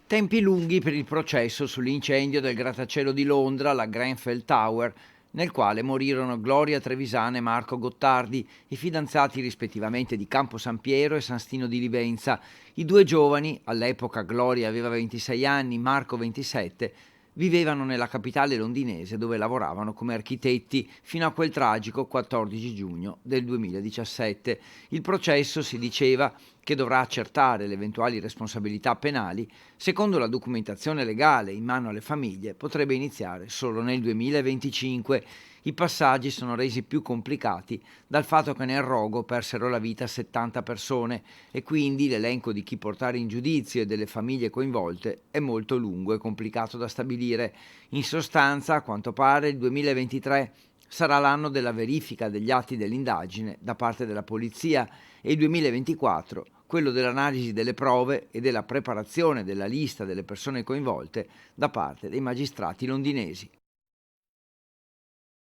Tempi lunghi per il processo sull'incendio del grattacielo di Londra, la Grenfell Tower, nel quale morirono Gloria Trevisan e Marco Gottardi, i fidanzati rispettivamente di Campo San Piero e San Stino di Livenza. I due giovani, all'epoca Gloria aveva 26 anni, Marco 27, vivevano nella capitale londinese dove lavoravano come architetti fino a quel tragico 14 giugno del 2017. Il processo, si diceva, che dovrà accertare le eventuali responsabilità penali, secondo la documentazione legale in mano alle famiglie, potrebbe iniziare solo nel 2025. I passaggi sono resi più complicati dal fatto che nel rogo persero la vita 70 persone e quindi l'elenco di chi portare in giudizio e delle famiglie coinvolte è molto lungo e complicato da stabilire. In sostanza, a quanto pare, il 2023 sarà l'anno della verifica degli atti dell'indagine da parte della polizia e il 2024 quello dell'analisi delle prove e della preparazione della lista delle persone coinvolte da parte dei magistrati londinesi.